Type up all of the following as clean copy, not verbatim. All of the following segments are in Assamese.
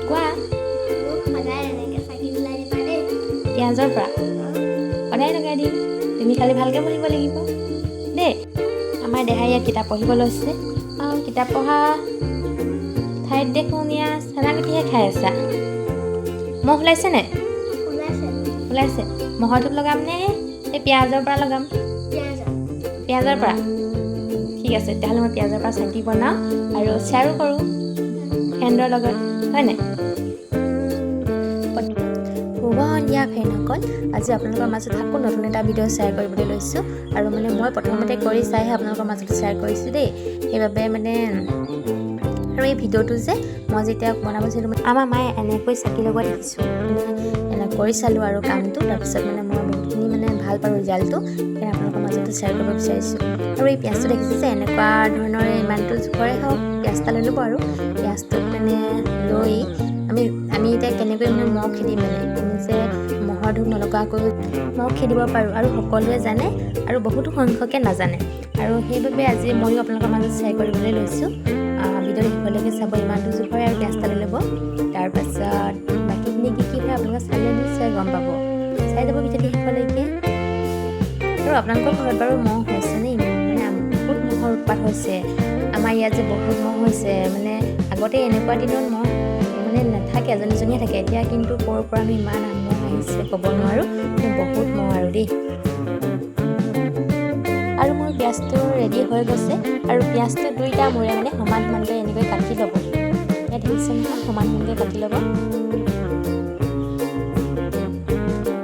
কোৱা পিঁয়াজৰ পৰা সদায় লগাই দিম তুমি খালি ভালকৈ পঢ়িব লাগিব দেই আমাৰ দেহাই ইয়াত কিতাপ পঢ়িব লৈছে কিতাপ পঢ়া ঠাইত দেখোন ইয়াত চানাগুটিহে খাই আছা মহ ওলাইছে নাই ওলাইছে মহৰ ধূপ লগাম নে এই পিঁয়াজৰ পৰা লগাম পিঁয়াজৰ পৰা ঠিক আছে তেতিয়াহ'লে মই পিঁয়াজৰ পৰা চাকি বনাওঁ আৰু শ্বেয়াৰো কৰোঁ ফ্ৰেণ্ডৰ লগত হয় নাই শুভ সন্ধিয়া ফ্ৰেণ্ডসকল আজি আপোনালোকৰ মাজত আকৌ নতুন এটা ভিডিঅ' শ্বেয়াৰ কৰিবলৈ লৈছোঁ আৰু মানে মই প্ৰথমতে কৰি চাইহে আপোনালোকৰ মাজত শ্বেয়াৰ কৰিছোঁ দেই সেইবাবে মানে আৰু এই ভিডিঅ'টো যে মই যেতিয়া বনাব চাইছিলোঁ আমাৰ মায়ে এনেকৈ চাকি লগোৱা দেখিছোঁ মানে কৰি চালোঁ আৰু কামটো তাৰপিছত মানে মই বহুতখিনি মানে ভাল পালোঁ ৰিজাল্টটো সেইকাৰণে আপোনালোকৰ মাজতে শ্বেয়াৰ কৰিব বিচাৰিছোঁ আৰু এই পিঁয়াজটো দেখিছোঁ যে এনেকুৱা ধৰণৰ ইমানটো জোখৰে হওক পিঁয়াজ এটা লৈ ল'ব আৰু পিঁয়াজটোত মানে লৈ আমি এতিয়া কেনেকৈ মানে মহ খেদিম মানে আমি যে মহৰ ধূপ নলগাকৈ মহ খেদিব পাৰোঁ আৰু সকলোৱে জানে আৰু বহুতো সংখ্যকে নাজানে আৰু সেইবাবে আজি ময়ো আপোনালোকৰ মাজত শ্বেয়াৰ কৰিবলৈ লৈছোঁ ভিডিঅ'টো শেষলৈকে চাব ইমানটো জোখৰে আৰু পিঁয়াজ এটা লৈ ল'ব তাৰপাছত বাকীখিনি কি হয় আপোনালোকে চালে নিশ্চয় গম পাব চাই যাব ভিডিঅ'টো শেষলৈকে আৰু আপোনালোকৰ ঘৰত বাৰু মহ হৈছে নে মানে বহুত মহৰ উৎপাত হৈছে আমাৰ ইয়াত যে বহুত মহ হৈছে মানে আগতে এনেকুৱা দিনত মহ মানে নাথাকে এজনীজনীয়ে থাকে এতিয়া কিন্তু ক'ৰ পৰানো ইমান মহ আহিছে ক'ব নোৱাৰোঁ বহুত মহ আৰু দেই আৰু মোৰ পিঁয়াজটো ৰেডি হৈ গৈছে আৰু পিঁয়াজটো দুইটা মূৰে মানে সমান সমানকৈ এনেকৈ কাটি ল'ব ইয়াত দেখিছে নহয় সমান সমানকৈ কাটি ল'ব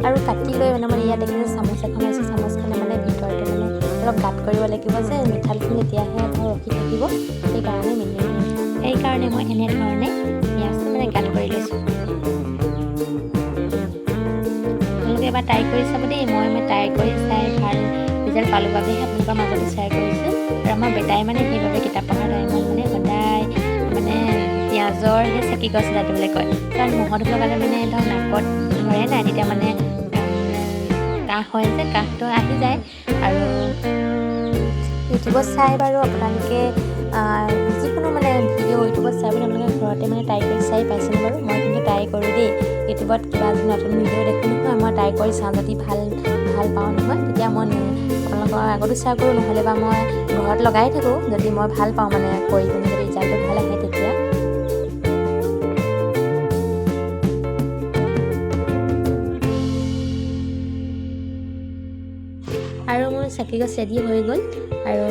আৰু কাটি লৈ মানে ইয়াত দেখিছে চামুচ এখন আছে চামুচখনে মানে ভিতৰতে মানে অলপ গাঁত কৰিব লাগিব যে মিঠালখিনি তেতিয়াহে ৰখি থাকিব সেইকাৰণে মই এনেধৰণে পিঁয়াজটো মানে গাঁত কৰি লৈছোঁ আপোনালোকে এবাৰ ট্ৰাই কৰি চাব দেই মই ট্ৰাই কৰি চাই ভাল ৰিজাল্ট পালোঁ বাবেহে আপোনালোকৰ মাজতে শ্বেয়াৰ কৰিছোঁ আৰু আমাৰ বেটাই মানে সেইবাবে কিতাপ পঢ়াৰ টাইমত মানে সদায় মানে পিঁয়াজৰ সেই চাকি গছ দাটিবলৈ কয় কাৰণ মহৰ ধূপ লগালে মানে ধৰক নাকত ধৰে নাই তেতিয়া মানে কাহ হয় যে কাহটো আহি যায় আৰু ইউটিউবত চাই বাৰু আপোনালোকে যিকোনো মানে ভিডিঅ' ইউটিউবত চাই বুলি আপোনালোকে ঘৰতে মানে ট্ৰাই কৰি চাই পাইছেনে বাৰু মই কিন্তু ট্ৰাই কৰোঁ দেই ইউটিউবত কিবা নতুন ভিডিঅ' দেখোঁ নহয় মই ট্ৰাই কৰি চাওঁ যদি ভাল পাওঁ নহয় তেতিয়া মই আপোনালোকৰ আগতো শ্বেয়াৰ কৰোঁ নহ'লে বা মই ঘৰত লগাই থাকোঁ যদি মই ভাল পাওঁ মানে কৰি পিনি যদি ৰিজাল্টটো ভাল আহে তেতিয়া আৰু মোৰ চাকি গছ ৰেডি হৈ গ'ল আৰু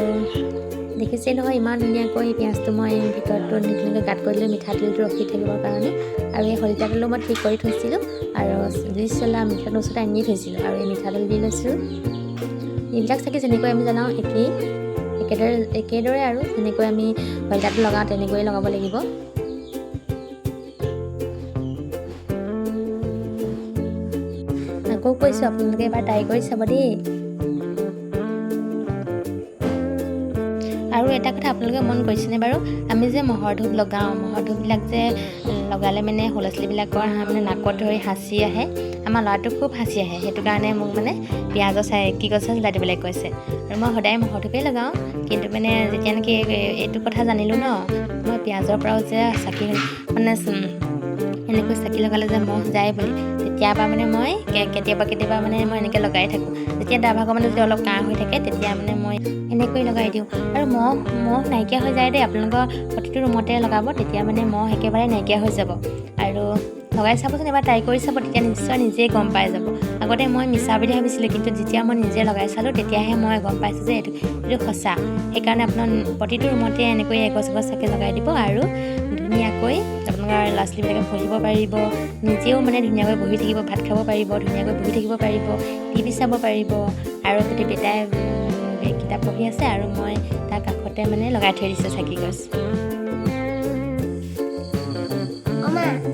দেখিছে নহয় ইমান ধুনীয়াকৈ পিঁয়াজটো মই ভিতৰতো ধুনীয়াকৈ গাঁত কৰি দিলোঁ মিঠাতেলটো ৰখি থাকিবৰ কাৰণে আৰু এই শলিতাতেলো মই ঠিক কৰি থৈছিলোঁ আৰু জুইচ জ্বলা মিঠাতেল ওচৰত আনি থৈছিলোঁ আৰু এই মিঠাতেল দি লৈছোঁ এইবিলাক চাকি যেনেকৈ আমি জনাওঁ একেদৰে আৰু যেনেকৈ আমি শলিতাটো লগাওঁ তেনেকৈয়ে লগাব লাগিব আকৌ কৈছোঁ আপোনালোকে এবাৰ ট্ৰাই কৰি চাব দেই আৰু এটা কথা আপোনালোকে মন কৰিছেনে বাৰু আমি যে মহৰ ধূপ লগাওঁ মহৰ ধূপবিলাক যে লগালে মানে সৰু ছোৱালীবিলাকৰ মানে নাকত ধৰি হাঁচি আহে আমাৰ ল'ৰাটোক খুব হাঁচি আহে সেইটো কাৰণে মোক মানে পিঁয়াজৰ চাকি গছ জ্বলাই দিবলৈ কৈছে আৰু মই সদায় মহৰ ধূপেই লগাওঁ কিন্তু মানে যেতিয়া নেকি এইটো কথা জানিলোঁ ন মই পিঁয়াজৰ পৰাও যে চাকি মানে এনেকৈ চাকি লগালে যে মহ যায় বুলি তেতিয়াৰ পৰা মানে মই কেতিয়াবা মানে মই এনেকৈ লগাই থাকোঁ যেতিয়া দাভাগৰ মানে যদি অলপ কাহ হৈ থাকে তেতিয়া মানে মই এনেকৈ লগাই দিওঁ আৰু মহ নাইকিয়া হৈ যায় দেই আপোনালোকৰ প্ৰতিটো ৰুমতে লগাব তেতিয়া মানে মহ একেবাৰে নাইকিয়া হৈ যাব আৰু লগাই চাবচোন এবাৰ ট্ৰাই কৰি চাব তেতিয়া নিশ্চয় নিজেই গম পাই যাব আগতে মই মিছা বুলি ভাবিছিলোঁ কিন্তু যেতিয়া মই নিজে লগাই চালোঁ তেতিয়াহে মই গম পাইছোঁ যে এইটো সঁচা সেইকাৰণে আপোনাৰ প্ৰতিটো ৰুমতে এনেকৈ এগছ চাকি লগাই দিব আৰু ধুনীয়াকৈ আপোনালোকৰ ল'ৰা ছোৱালীবিলাকে পঢ়িব পাৰিব নিজেও মানে ধুনীয়াকৈ বহি থাকিব ভাত খাব পাৰিব ধুনীয়াকৈ বহি থাকিব পাৰিব টিভি চাব পাৰিব আৰু যদি বেটাই কিতাপ পঢ়ি আছে আৰু মই তাৰ কাষতে মানে লগাই থৈ দিছোঁ চাকি গছ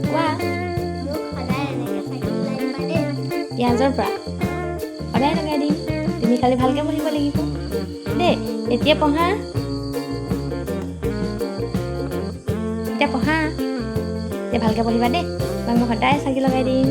কোৱা পিঁয়াজৰ পৰা সদায় লগাই দিম তুমি খালি ভালকৈ পঢ়িব লাগিব দেই এতিয়া পঢ়া এতিয়া ভালকৈ পঢ়িবা দেই মই সদায় চাকি লগাই দিম